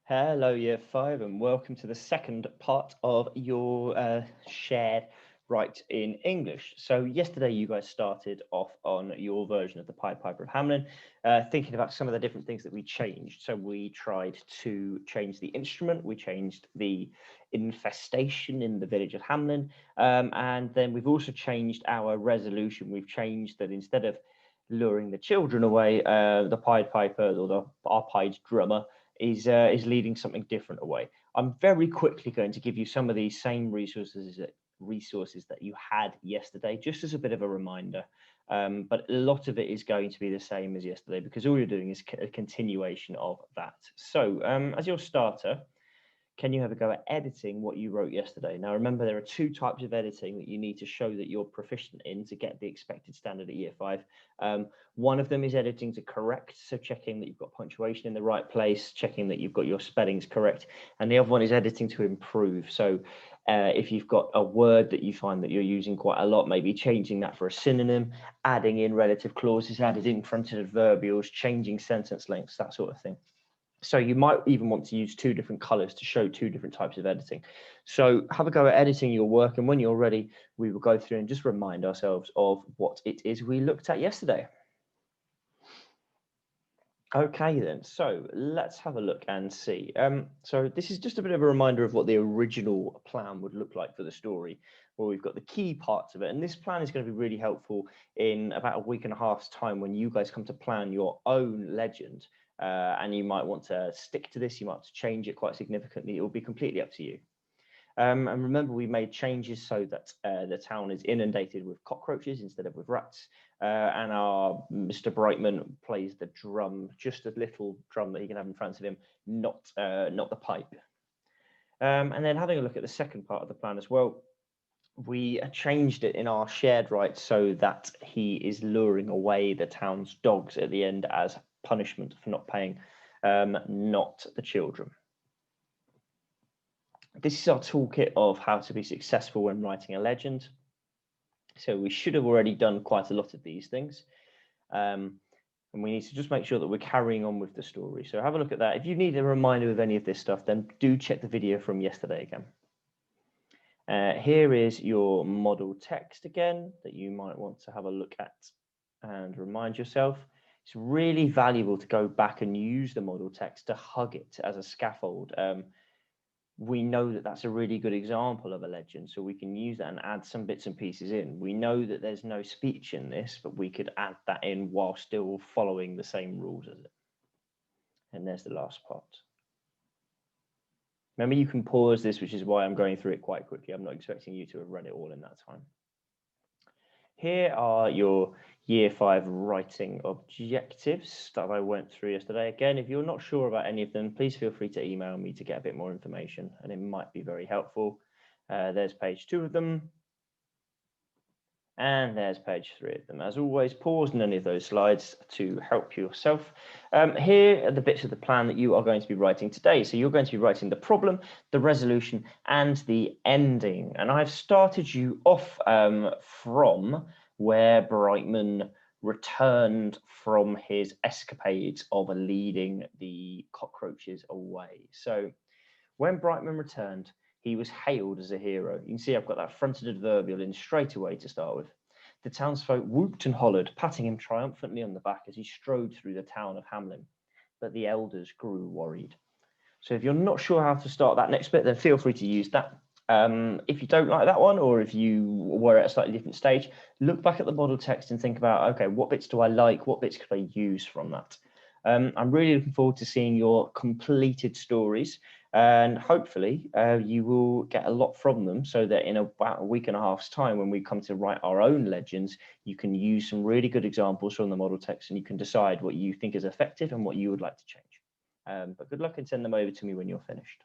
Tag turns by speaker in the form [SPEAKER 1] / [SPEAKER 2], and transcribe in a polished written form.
[SPEAKER 1] Hello, Year 5, and welcome to the second part of your shared Write in English. So yesterday you guys started off on your version of the Pied Piper of Hamelin, thinking about some of the different things that we changed. So we tried to change the instrument, we changed the infestation in the village of Hamelin, and then we've also changed our resolution. We've changed that instead of luring the children away, the Pied Piper or our Pied drummer is leading something different away. I'm very quickly going to give you some of these same resources that you had yesterday, just as a bit of a reminder. But a lot of it is going to be the same as yesterday because all you're doing is a continuation of that. So as your starter, can you have a go at editing what you wrote yesterday? Now, remember, there are two types of editing that you need to show that you're proficient in to get the expected standard at Year 5. One of them is editing to correct, so checking that you've got punctuation in the right place, checking that you've got your spellings correct. And the other one is editing to improve. So if you've got a word that you find that you're using quite a lot, maybe changing that for a synonym, adding in relative clauses, added in fronted adverbials, changing sentence lengths, that sort of thing. So you might even want to use two different colors to show two different types of editing. So have a go at editing your work, and when you're ready, we will go through and just remind ourselves of what it is we looked at yesterday. Okay then, so let's have a look and see. So this is just a bit of a reminder of what the original plan would look like for the story, where we've got the key parts of it. And this plan is going to be really helpful in about a week and a half's time when you guys come to plan your own legend. And you might want to stick to this, you might want to change it quite significantly. It will be completely up to you. And remember, we made changes so that the town is inundated with cockroaches instead of with rats. And our Mr. Brightman plays the drum, just a little drum that he can have in front of him, not the pipe. And then having a look at the second part of the plan as well, we changed it in our shared rights so that he is luring away the town's dogs at the end as punishment for not paying, not the children. This is our toolkit of how to be successful when writing a legend. So we should have already done quite a lot of these things. And we need to just make sure that we're carrying on with the story. So have a look at that. If you need a reminder of any of this stuff, then do check the video from yesterday again. Here is your model text again that you might want to have a look at and remind yourself. It's really valuable to go back and use the model text to hug it as a scaffold. We know that that's a really good example of a legend, so we can use that and add some bits and pieces in. We know that there's no speech in this, but we could add that in while still following the same rules as it. And there's the last part. Remember, you can pause this, which is why I'm going through it quite quickly. I'm not expecting you to have read it all in that time. Here are your Year 5 writing objectives that I went through yesterday. Again, if you're not sure about any of them, please feel free to email me to get a bit more information, and it might be very helpful. There's page 2 of them. And there's page 3 of them. As always, pause on any of those slides to help yourself. Here are the bits of the plan that you are going to be writing today. So you're going to be writing the problem, the resolution, and the ending. And I've started you off from where Brightman returned from his escapades of leading the cockroaches away. So when Brightman returned, he was hailed as a hero. You can see I've got that fronted adverbial in straight away to start with. The townsfolk whooped and hollered, patting him triumphantly on the back as he strode through the town of Hamelin. But the elders grew worried. So if you're not sure how to start that next bit, then feel free to use that. If you don't like that one, or if you were at a slightly different stage, look back at the model text and think about, okay, what bits do I like? What bits could I use from that? I'm really looking forward to seeing your completed stories, and hopefully you will get a lot from them so that in about a week and a half's time, when we come to write our own legends, you can use some really good examples from the model text and you can decide what you think is effective and what you would like to change. But good luck and send them over to me when you're finished.